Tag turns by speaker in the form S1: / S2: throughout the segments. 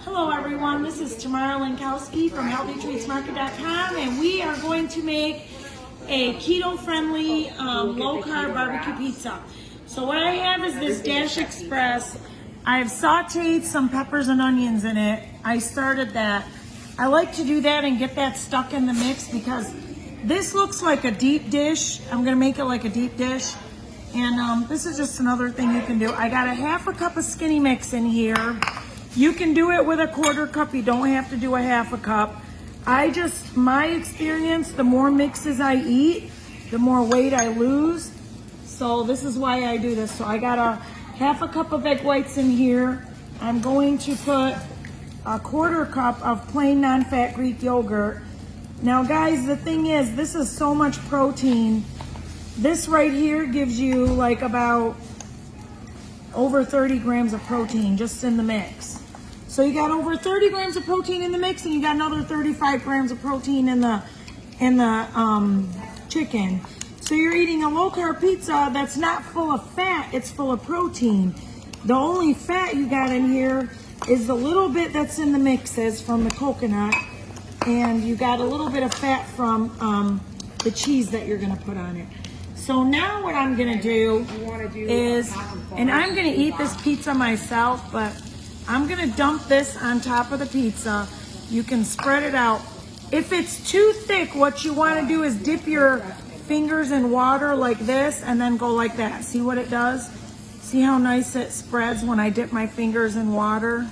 S1: Hello everyone, this is Tamara Lankowski from HealthyTreatsMarket.com, and we are going to make a keto-friendly low-carb barbecue pizza. So what I have is this Dash Express. I've sauteed some peppers and onions in it. I started that. I like to do that and get that stuck in the mix because this looks like a deep dish. I'm gonna make it like a deep dish. And this is just another thing you can do. I got a half a cup of skinny mix in here. You can do it with a quarter cup. You don't have to do a half a cup. My experience, the more mixes I eat, the more weight I lose. So this is why I do this. So I got a half a cup of egg whites in here. I'm going to put a quarter cup of plain non-fat Greek yogurt. Now guys, the thing is, this is so much protein. This right here gives you like about over 30 grams of protein just in the mix. So you got over 30 grams of protein in the mix, and you got another 35 grams of protein in the chicken. So you're eating a low carb pizza that's not full of fat, it's full of protein. The only fat you got in here is the little bit that's in the mixes from the coconut, and you got a little bit of fat from the cheese that you're gonna put on it. So now what I'm gonna do is, and I'm gonna eat this pizza myself, but I'm gonna dump this on top of the pizza. You can spread it out. If it's too thick, what you wanna do is dip your fingers in water like this and then go like that. See what it does? See how nice it spreads when I dip my fingers in water?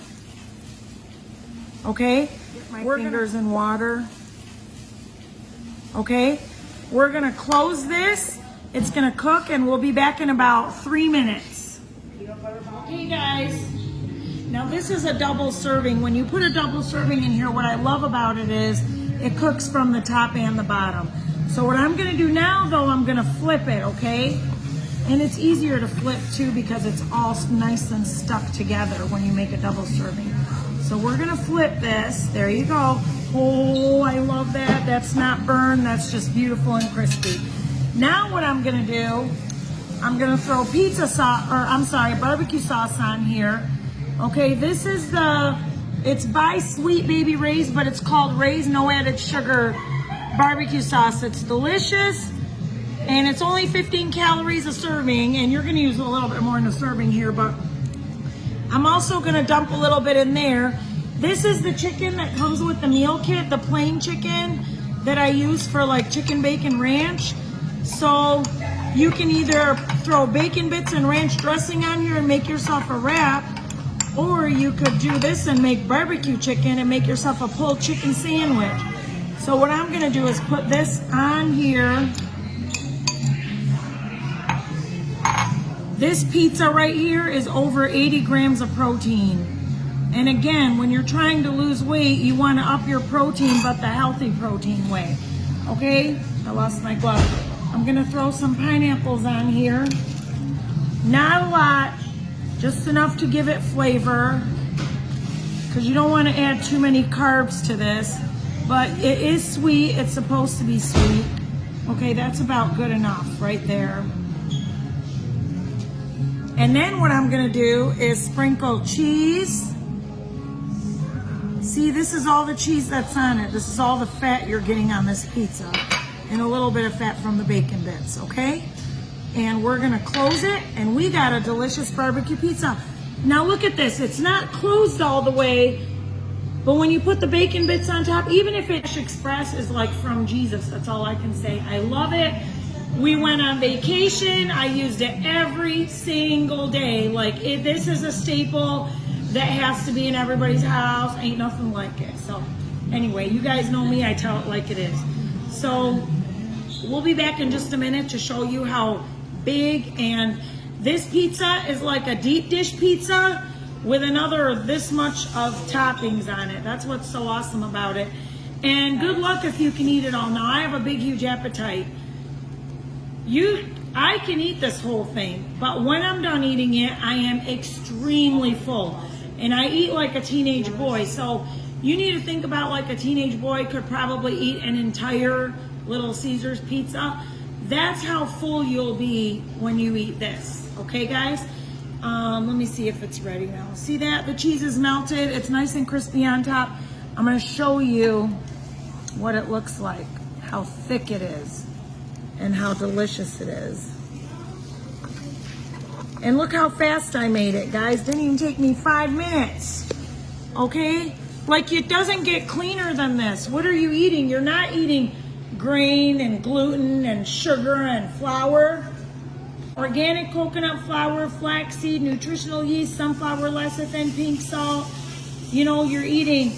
S1: Okay, dip my fingers in water. Okay, we're gonna close this. It's gonna cook and we'll be back in about 3 minutes. Okay guys, now this is a double serving. When you put a double serving in here, what I love about it is it cooks from the top and the bottom. So what I'm gonna do now though, I'm gonna flip it, okay? And it's easier to flip too because it's all nice and stuck together when you make a double serving. So we're gonna flip this, there you go. Oh, I love that, that's not burned, that's just beautiful and crispy. Now what I'm gonna do, I'm gonna throw pizza sauce, or I'm sorry, barbecue sauce on here. Okay, this is it's by Sweet Baby Ray's, but it's called Ray's No Added Sugar barbecue sauce. It's delicious, and it's only 15 calories a serving, and you're gonna use a little bit more in a serving here, but I'm also gonna dump a little bit in there. This is the chicken that comes with the meal kit, the plain chicken that I use for like chicken bacon ranch. So you can either throw bacon bits and ranch dressing on here and make yourself a wrap, or you could do this and make barbecue chicken and make yourself a pulled chicken sandwich. So what I'm gonna do is put this on here. This pizza right here is over 80 grams of protein. And again, when you're trying to lose weight, you wanna up your protein, but the healthy protein way. Okay, I lost my glove. I'm gonna throw some pineapples on here. Not a lot, just enough to give it flavor, because you don't want to add too many carbs to this, but it is sweet, it's supposed to be sweet. Okay, that's about good enough right there. And then what I'm gonna do is sprinkle cheese. See, this is all the cheese that's on it. This is all the fat you're getting on this pizza, and a little bit of fat from the bacon bits, okay? And we're gonna close it, and we got a delicious barbecue pizza. Now look at this, it's not closed all the way, but when you put the bacon bits on top, even if it's Express, is like from Jesus, that's all I can say. I love it. We went on vacation, I used it every single day. Like, this is a staple that has to be in everybody's house, ain't nothing like it. So anyway, you guys know me, I tell it like it is. So we'll be back in just a minute to show you how big, and this pizza is like a deep dish pizza with another this much of toppings on it. That's what's so awesome about it. And good luck if you can eat it all. Now I have a big huge appetite. I can eat this whole thing, but when I'm done eating it, I am extremely full, and I eat like a teenage boy. So you need to think about, like, a teenage boy could probably eat an entire Little Caesars pizza. That's how full you'll be when you eat this, okay guys? Let me see if it's ready now. See that? The cheese is melted. It's nice and crispy on top. I'm going to show you what it looks like, how thick it is, and how delicious it is. And look how fast I made it, guys. Didn't even take me 5 minutes. Okay? Like, it doesn't get cleaner than this. What are you eating? You're not eating grain and gluten and sugar and flour. Organic coconut flour, flaxseed, nutritional yeast, sunflower lecithin, pink salt. You know, you're eating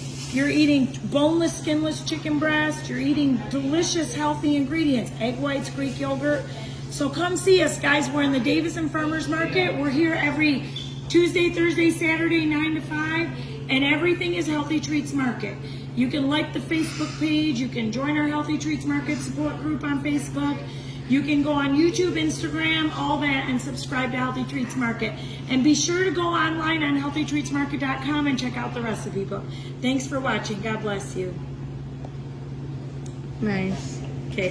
S1: boneless, skinless chicken breast. You're eating delicious, healthy ingredients. Egg whites, Greek yogurt. So come see us, guys. We're in the Davison Farmers Market. We're here every Tuesday, Thursday, Saturday, 9 to 5. And everything is Healthy Treats Market. You can like the Facebook page. You can join our Healthy Treats Market support group on Facebook. You can go on YouTube, Instagram, all that, and subscribe to Healthy Treats Market. And be sure to go online on healthytreatsmarket.com and check out the recipe book. Thanks for watching. God bless you.
S2: Nice.
S1: Okay.